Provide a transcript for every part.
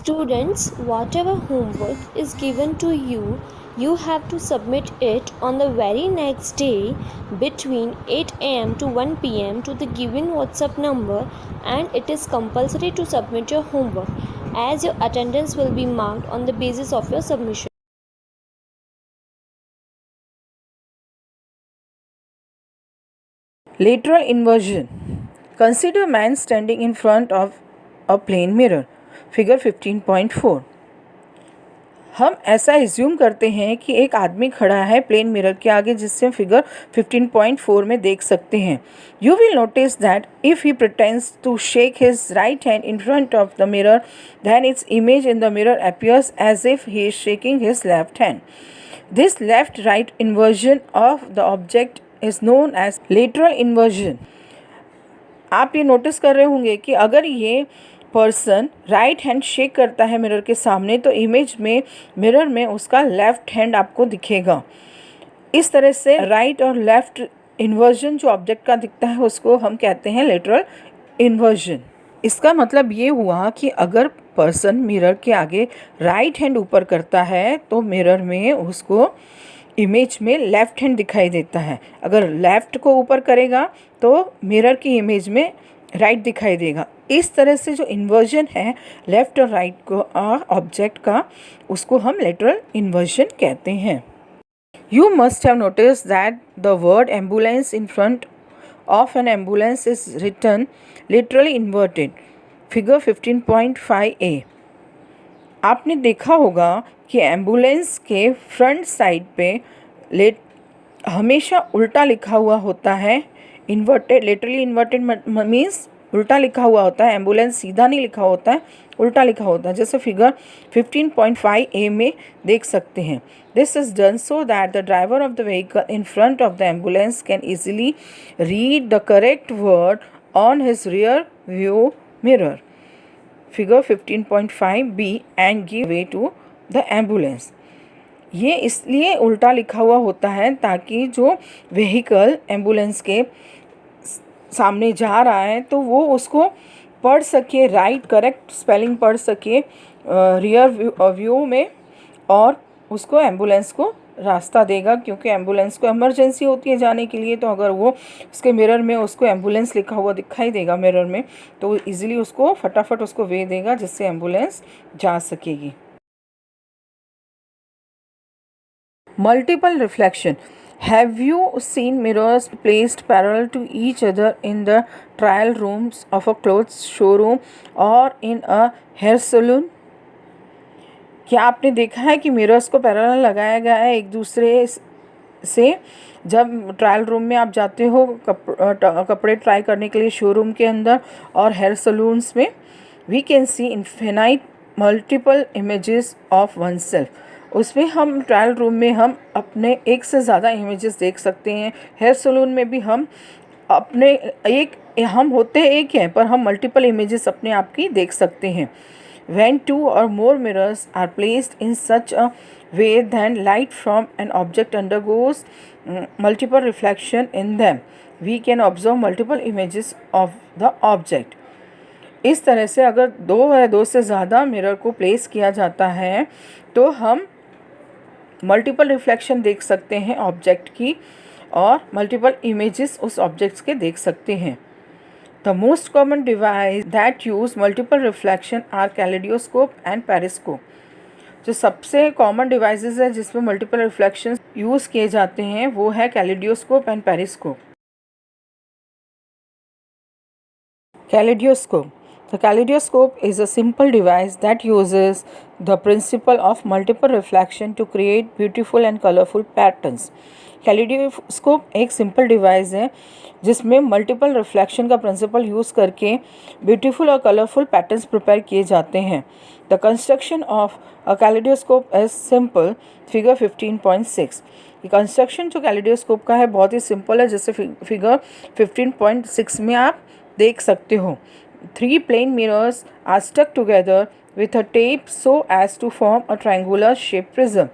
Students, whatever homework is given to you, you have to submit it on the very next day between 8 am to 1 pm to the given WhatsApp number, and it is compulsory to submit your homework as your attendance will be marked on the basis of your submission. Lateral inversion. Consider man standing in front of a plane mirror. Figure 15.4. हम ऐसा assume करते हैं कि एक आदमी खड़ा है plane mirror के आगे, जिससे फिगर 15.4 में देख सकते हैं. You will notice that if he pretends to shake his right hand in front of the mirror, then its image in the mirror appears as if he is shaking his left hand. This left-right inversion of the object is known as lateral inversion. आप ये notice कर रहे होंगे कि अगर ये person right hand shake करता है मिरर के सामने, तो इमेज में मिरर में उसका लेफ्ट हैंड आपको दिखेगा. इस तरह से राइट और लेफ्ट इन्वर्जन जो ऑब्जेक्ट का दिखता है उसको हम कहते हैं लेटरल इन्वर्जन. इसका मतलब ये हुआ कि अगर पर्सन मिरर के आगे राइट हैंड ऊपर करता है तो मिरर में उसको इमेज में लेफ़्ट हैंड दिखाई देता है. अगर लेफ़्ट को ऊपर करेगा तो मिरर की इमेज में राइट दिखाई देगा. इस तरह से जो इन्वर्जन है लेफ़्ट और राइट को ऑब्जेक्ट का, उसको हम लेटरल इन्वर्जन कहते हैं. You must have noticed that the word ambulance in front of an ambulance is written literally inverted. Figure 15.5a. आपने देखा होगा कि एम्बुलेंस के फ्रंट साइड पे हमेशा उल्टा लिखा हुआ होता है. इन्वर्टेड, लिटरली इन्वर्टेड मीन्स उल्टा लिखा हुआ होता है. एम्बुलेंस सीधा नहीं लिखा होता है, उल्टा लिखा होता है, जैसे फिगर 15.5a में देख सकते हैं. This is done so that the driver of the vehicle in front of the ambulance can easily read the correct word on his rear view mirror. Figure 15.5b and give way to the ambulance. ये इसलिए उल्टा लिखा हुआ होता है ताकि जो vehicle ambulance के सामने जा रहा है तो वो उसको पढ़ सके, राइट करेक्ट स्पेलिंग पढ़ सके रियर व्यू में, और उसको एम्बुलेंस को रास्ता देगा. क्योंकि एम्बुलेंस को इमरजेंसी होती है जाने के लिए, तो अगर वो उसके मिरर में उसको एम्बुलेंस लिखा हुआ दिखाई देगा मिरर में, तो इजीली उसको फटाफट उसको वे देगा जिससे एम्बुलेंस जा सकेगी. Multiple reflection. Have you seen mirrors placed parallel to each other in the trial rooms of a clothes showroom or in a hair salon? क्या आपने देखा है कि मिरर्स को पैरेलल लगाया गया है एक दूसरे से? जब ट्रायल रूम में आप जाते हो कपड़े ट्राई करने के लिए शोरूम के अंदर और हेयर सलून्स में, we can see infinite multiple images of one self. उसमें हम ट्रायल रूम में हम अपने एक से ज़्यादा इमेजेस देख सकते हैं. हेयर सलून में भी हम अपने हम होते एक हैं पर हम मल्टीपल इमेजेस अपने आप की देख सकते हैं. When two or more mirrors are placed in such a way that light from an object undergoes multiple reflection in them, we can observe multiple images of the object. इस तरह से अगर दो या दो से ज़्यादा मिरर को प्लेस किया जाता है तो हम मल्टीपल रिफ्लेक्शन देख सकते हैं ऑब्जेक्ट की, और मल्टीपल इमेजेस उस ऑब्जेक्ट्स के देख सकते हैं. The most common device that use multiple reflection are kaleidoscope and periscope. जो सबसे कॉमन डिवाइसेस है जिसमें मल्टीपल रिफ्लेक्शन यूज़ किए जाते हैं वो है kaleidoscope and periscope. Kaleidoscope. The kaleidoscope is a simple device that uses the principle of multiple reflection to create beautiful and colorful patterns. Kaleidoscope एक सिंपल डिवाइस है जिसमें मल्टीपल रिफ्लेक्शन का principal use करके ब्यूटीफुल और colourful patterns prepare किए जाते हैं. The construction of a kaleidoscope is simple. Figure 15.6. ये कंस्ट्रक्शन जो कैलिडोस्कोप का है बहुत ही सिंपल है, जैसे फिगर 15.6 में आप देख सकते हो. 3 plain mirrors are stuck together with a tape so as to form a triangular shaped prism.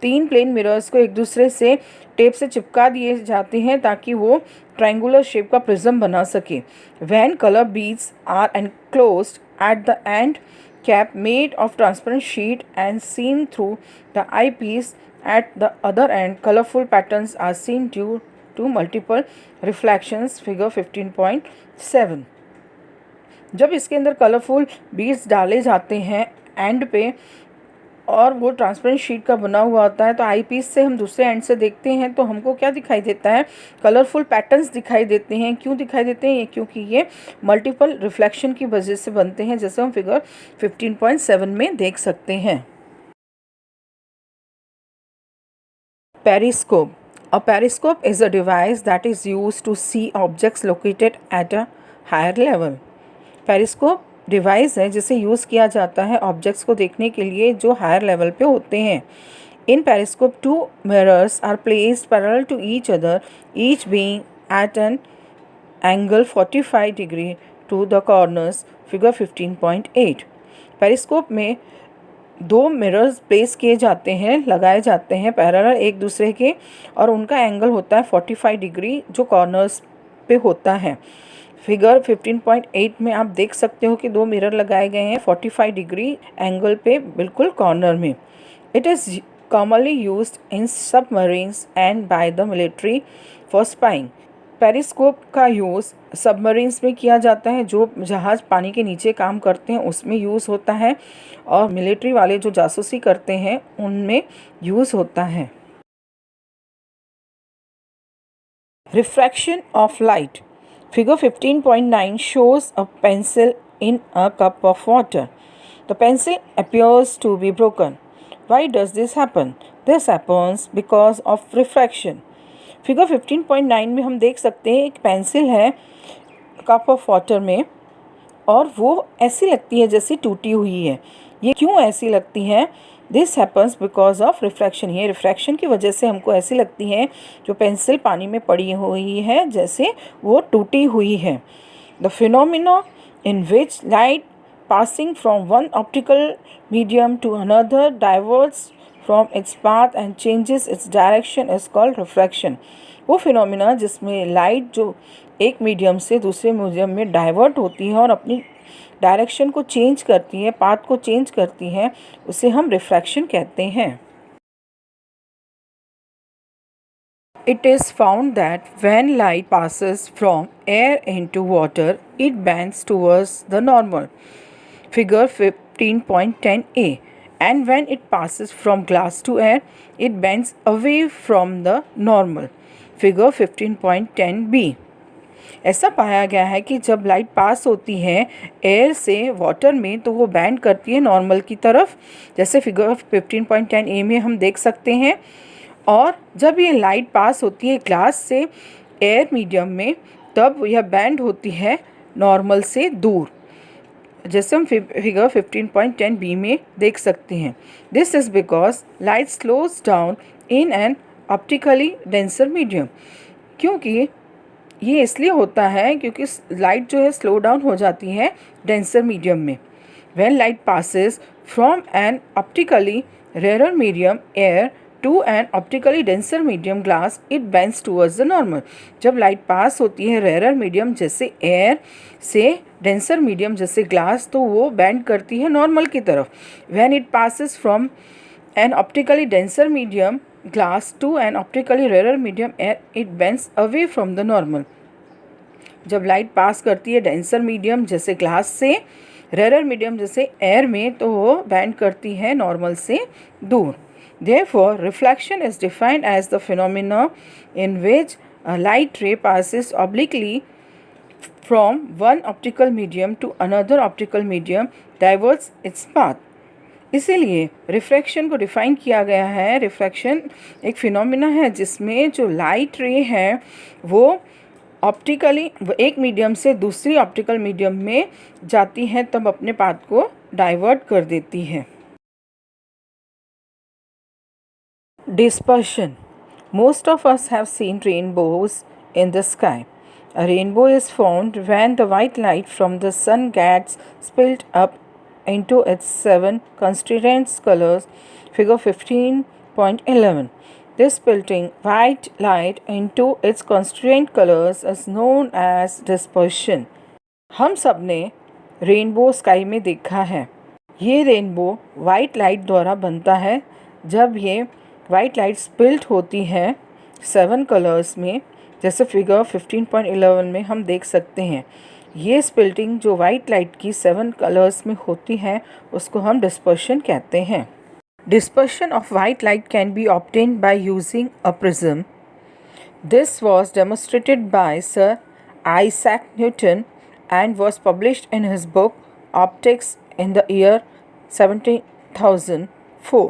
3 plane mirrors को एक दूसरे से टेप से चिपका दिए जाते हैं ताकि वो ट्रायंगुलर शेप का प्रिज्म बना सके. When color beads are enclosed at the end, cap made of transparent sheet and seen through the eyepiece. At the other end, colorful patterns are seen due to multiple reflections. Figure 15.7. जब इसके अंदर colourful beads डाले जाते हैं and पे और वो transparent sheet का बना हुआ होता है, तो आई पीस से हम दूसरे एंड से देखते हैं तो हमको क्या दिखाई देता है, कलरफुल पैटर्न्स दिखाई देते हैं। क्यों दिखाई देते हैं? क्योंकि ये मल्टीपल रिफ्लेक्शन की वजह से बनते हैं, जैसे हम फिगर 15.7 में देख सकते हैं। Periscope. A periscope is a device that is used to see objects located at a higher level. Periscope device है जिसे यूज़ किया जाता है ऑब्जेक्ट्स को देखने के लिए जो हायर लेवल पे होते हैं। In periscope 2 mirrors are placed parallel to each other, each being at an angle 45 degree to the corners. Figure 15.8। Periscope में 2 मिरर्स प्लेस किए जाते हैं, लगाए जाते हैं पैरेलल एक दूसरे के, और उनका एंगल होता है 45 डिग्री जो कॉर्नर्स पे होता है। फिगर 15.8 में आप देख सकते हो कि 2 मिरर लगाए गए हैं 45 डिग्री एंगल पे, बिल्कुल कॉर्नर में। It is commonly used in submarines and by the military for spying. Periscope का यूज़ सबमरीन्स में किया जाता है, जो जहाज़ पानी के नीचे काम करते हैं उसमें यूज़ होता है, और मिलिट्री वाले जो जासूसी करते हैं उनमें यूज़ होता है। Refraction of light. Figure 15.9 shows a pencil in a cup of water. The pencil appears to be broken. Why does this happen? This happens because of refraction. Figure 15.9 में हम देख सकते हैं एक पेंसिल है कप ऑफ वाटर में, और वो ऐसी लगती है जैसे टूटी हुई है। ये क्यों ऐसी लगती है? This happens because of refraction. ये रिफ्रैक्शन की वजह से हमको ऐसी लगती है जो पेंसिल पानी में पड़ी हुई है जैसे वो टूटी हुई है। The phenomena in which light passing from one optical medium to another diverts from its path and changes its direction is called refraction. वो फिनोमिना जिसमें लाइट जो एक मीडियम से दूसरे मीडियम में डाइवर्ट होती है और अपनी डायरेक्शन को चेंज करती है, पाथ को चेंज करती है, उसे हम रिफ्रैक्शन कहते हैं। It is found that when light passes from air into water, it bends towards the normal. Figure 15.10a. And when it passes from glass to air, it bends away from the normal. Figure 15.10b. ऐसा पाया गया है कि जब light pass होती है air से water में तो वो बैंड करती है नॉर्मल की तरफ, जैसे फिगर 15.10a में हम देख सकते हैं। और जब ये लाइट पास होती है ग्लास से एयर मीडियम में, तब यह बैंड होती है नॉर्मल से दूर, जैसे हम फिगर 15.10b में देख सकते हैं। This is because light slows down in an optically denser medium. क्योंकि ये इसलिए होता है क्योंकि लाइट जो है स्लो डाउन हो जाती है डेंसर मीडियम में। When light passes from an optically rare medium air to an optically denser medium glass, it bends towards the normal. जब लाइट पास होती है रेयर मीडियम जैसे एयर से डेंसर मीडियम जैसे ग्लास, तो वो बैंड करती है नॉर्मल की तरफ। When it passes from an optically denser medium glass to an optically rarer medium air, it bends away from the normal. जब लाइट पास करती है डेंसर मीडियम जैसे ग्लास से रेयर मीडियम जैसे एयर में, तो वो बैंड करती है नॉर्मल से दूर। Therefore, reflection is defined as the phenomena in which a light ray passes obliquely from one optical medium to another optical medium, diverts its path. इसीलिए रिफ्रैक्शन को डिफ़ाइन किया गया है। रिफ्रैक्शन एक फिनोमिना है जिसमें जो लाइट रे है वो ऑप्टिकली एक मीडियम से दूसरी ऑप्टिकल मीडियम में जाती है, तब अपने पाथ को डाइवर्ट कर देती है। Dispersion. Most of us have seen rainbows in the sky. A rainbow is formed when the white light from the sun gets spilled up into its 7 constituent colors. Figure 15.11. This splitting white light into its constituent colors is known as dispersion. हम सब ने rainbow sky में देखा है। ये rainbow white light द्वारा बनता है। जब ये वाइट लाइट स्पिल्ट होती है 7 कलर्स में, जैसे फिगर 15.11 में हम देख सकते हैं, ये स्पिल्टिंग जो वाइट लाइट की 7 कलर्स में होती है उसको हम डिस्पर्शन कहते हैं। Dispersion of white light can be obtained by using a prism. This was demonstrated by Sir Isaac Newton and was published in his book Optics in the year 1704.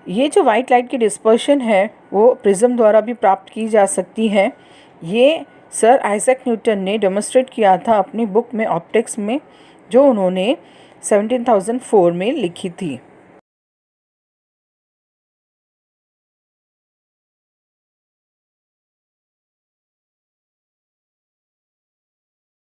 ये जो वाइट लाइट की dispersion है वो prism द्वारा भी प्राप्त की जा सकती है। ये सर आइजैक न्यूटन ने डेमोन्स्ट्रेट किया था अपनी बुक में ऑप्टिक्स में, जो उन्होंने 1704 में लिखी थी।